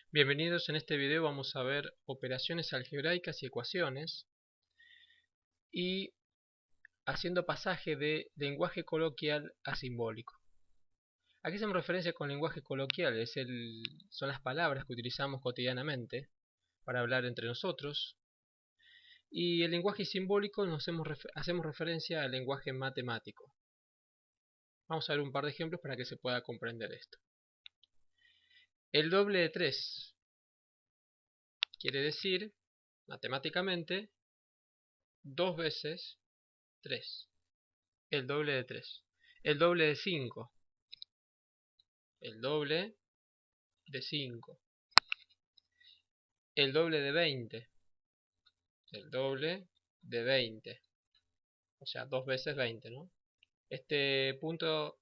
Bienvenidos, en este video vamos a ver operaciones algebraicas y ecuaciones y haciendo pasaje de lenguaje coloquial a simbólico. ¿A qué hacemos referencia con lenguaje coloquial? Son las palabras que utilizamos cotidianamente para hablar entre nosotros, y el lenguaje simbólico hacemos referencia al lenguaje matemático. Vamos a ver un par de ejemplos para que se pueda comprender esto. El doble de 3 quiere decir, matemáticamente, 2 veces 3. El doble de 3. El doble de 5. El doble de 5. El doble de 20. El doble de 20. O sea, 2 veces 20, ¿no? Este punto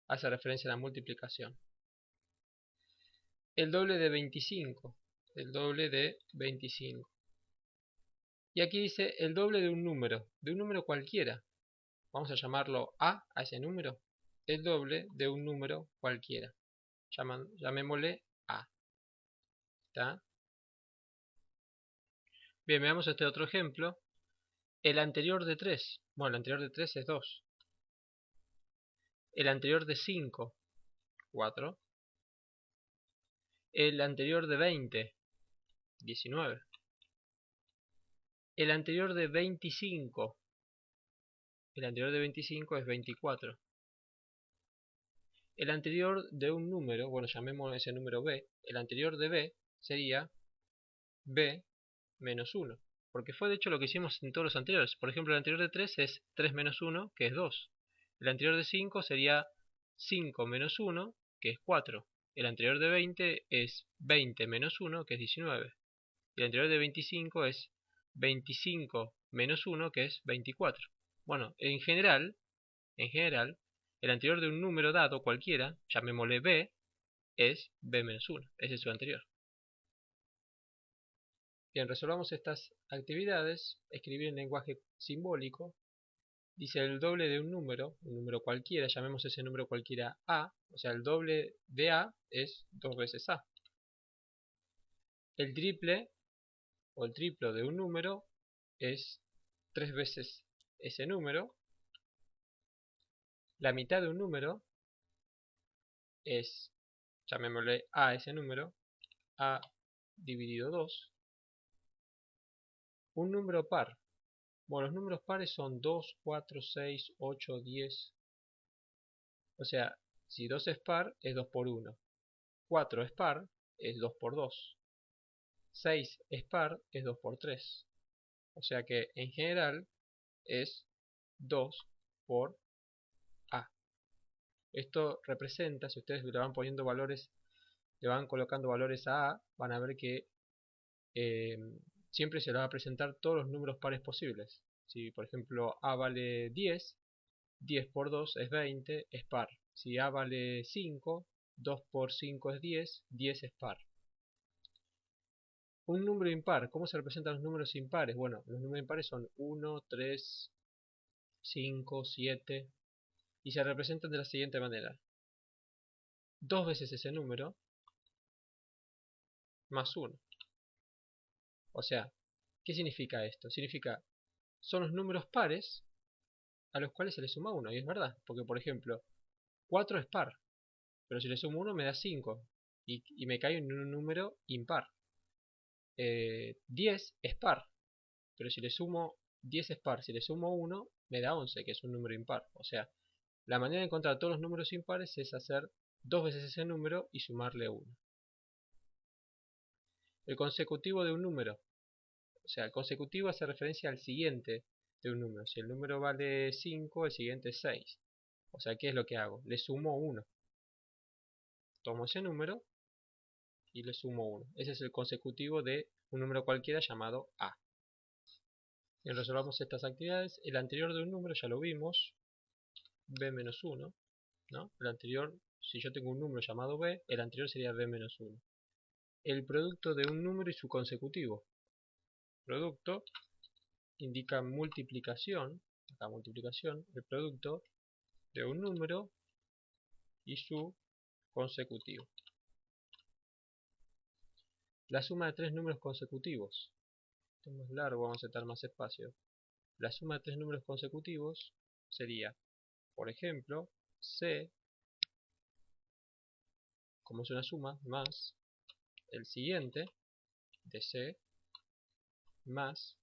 hace referencia a la multiplicación. El doble de 25. El doble de 25. Y aquí dice el doble de un número cualquiera. Vamos a llamarlo A ese número. El doble de un número cualquiera. Llamémosle A. ¿Está? Bien, veamos este otro ejemplo. El anterior de 3. Bueno, el anterior de 3 es 2. El anterior de 5. 4. El anterior de 20. 19. El anterior de 25. El anterior de 25 es 24. El anterior de un número, bueno, llamemos ese número B. El anterior de B sería B menos 1. Porque fue de hecho lo que hicimos en todos los anteriores. Por ejemplo, el anterior de 3 es 3 menos 1, que es 2. El anterior de 5 sería 5 menos 1, que es 4. El anterior de 20 es 20 menos 1, que es 19. Y el anterior de 25 es 25 menos 1, que es 24. Bueno, en general, el anterior de un número dado cualquiera, llamémosle B, es B menos 1. Ese es su anterior. Bien, resolvamos estas actividades. Escribir en lenguaje simbólico. Dice el doble de un número cualquiera, llamemos ese número cualquiera A, o sea, el doble de A es 2 veces A. El triple o el triplo de un número es 3 veces ese número. La mitad de un número es, llamémosle A ese número, A dividido 2. Un número par. Bueno, los números pares son 2, 4, 6, 8, 10. O sea, si 2 es par, es 2 por 1. 4 es par, es 2 por 2. 6 es par, es 2 por 3. O sea que en general es 2 por A. Esto representa, si ustedes le van poniendo valores, le van colocando valores a A, van a ver que siempre se le va a presentar todos los números pares posibles. Si por ejemplo A vale 10, 10 por 2 es 20, es par. Si A vale 5, 2 por 5 es 10, 10 es par. Un número impar, ¿cómo se representan los números impares? Bueno, los números impares son 1, 3, 5, 7 y se representan de la siguiente manera. 2 veces ese número más 1. O sea, ¿qué significa esto? Significa, son los números pares a los cuales se le suma 1, y es verdad, porque por ejemplo, 4 es par, pero si le sumo 1 me da 5, y me cae en un número impar. 10 es par, pero si le sumo 10 es par, si le sumo 1 me da 11, que es un número impar. O sea, la manera de encontrar todos los números impares es hacer 2 veces ese número y sumarle 1. El consecutivo de un número. O sea, el consecutivo hace referencia al siguiente de un número. Si el número vale 5, el siguiente es 6. O sea, ¿qué es lo que hago? Le sumo 1. Tomo ese número y le sumo 1. Ese es el consecutivo de un número cualquiera llamado A. Y resolvamos estas actividades. El anterior de un número ya lo vimos. B menos 1. ¿No? El anterior, si yo tengo un número llamado B, el anterior sería B menos 1. El producto de un número y su consecutivo. Producto indica multiplicación. Acá multiplicación. El producto de un número y su consecutivo. La suma de tres números consecutivos. Esto es más largo, vamos a aceptar más espacio. La suma de tres números consecutivos sería, por ejemplo, C, como es una suma, más el siguiente de C, más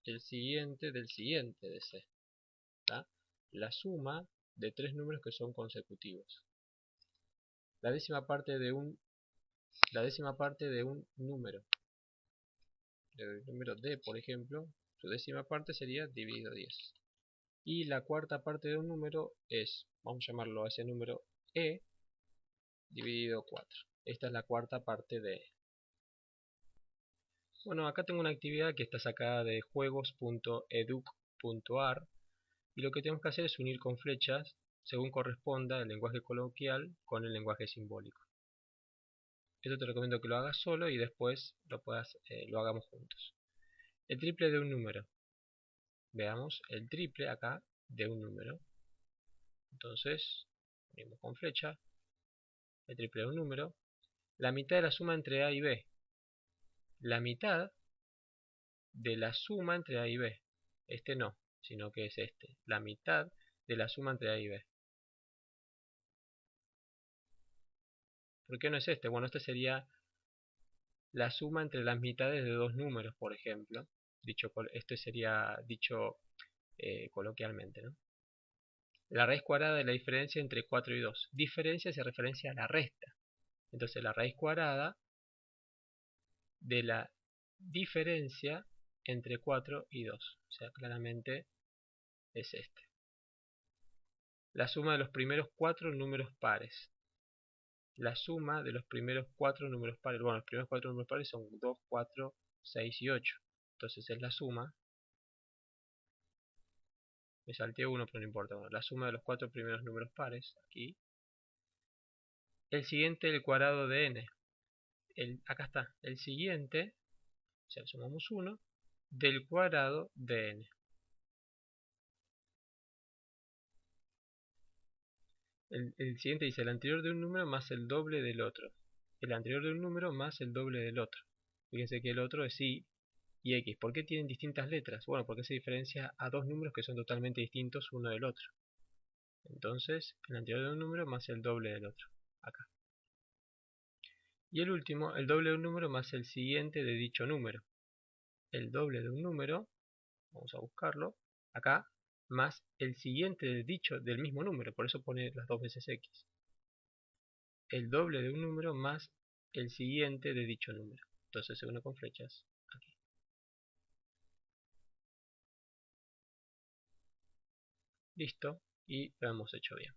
el siguiente del siguiente de C. ¿Tá? La suma de tres números que son consecutivos. La décima parte de un número. El número D, por ejemplo, su décima parte sería dividido 10. Y la cuarta parte de un número es, vamos a llamarlo a ese número E, dividido 4. Esta es la cuarta parte de E. Bueno, acá tengo una actividad que está sacada de juegos.educ.ar y lo que tenemos que hacer es unir con flechas según corresponda el lenguaje coloquial con el lenguaje simbólico. Esto te recomiendo que lo hagas solo y después lo hagamos juntos. El triple de un número. Veamos el triple acá de un número. Entonces, unimos con flecha el triple de un número. La mitad de la suma entre A y B. La mitad de la suma entre A y B. Este no, sino que es este. La mitad de la suma entre A y B. ¿Por qué no es este? Bueno, este sería la suma entre las mitades de dos números, por ejemplo. Esto sería dicho coloquialmente, ¿no? La raíz cuadrada de la diferencia entre 4 y 2. Diferencia se referencia a la resta. Entonces la raíz cuadrada de la diferencia entre 4 y 2. O sea, claramente es este. La suma de los primeros 4 números pares. La suma de los primeros 4 números pares. Bueno, los primeros 4 números pares son 2, 4, 6 y 8. Entonces es la suma. Me salté uno, pero no importa. Bueno, la suma de los 4 primeros números pares. Aquí. El siguiente, el cuadrado de n. Acá está. El siguiente, o sea, sumamos 1, del cuadrado de n. El siguiente dice el anterior de un número más el doble del otro. El anterior de un número más el doble del otro. Fíjense que el otro es y y x. ¿Por qué tienen distintas letras? Bueno, porque se diferencia a dos números que son totalmente distintos uno del otro. Entonces, el anterior de un número más el doble del otro. Acá. Y el último, el doble de un número más el siguiente de dicho número. El doble de un número, vamos a buscarlo, acá, más el siguiente del mismo número, por eso pone las dos veces x. El doble de un número más el siguiente de dicho número. Entonces se une con flechas aquí. Listo, y lo hemos hecho bien.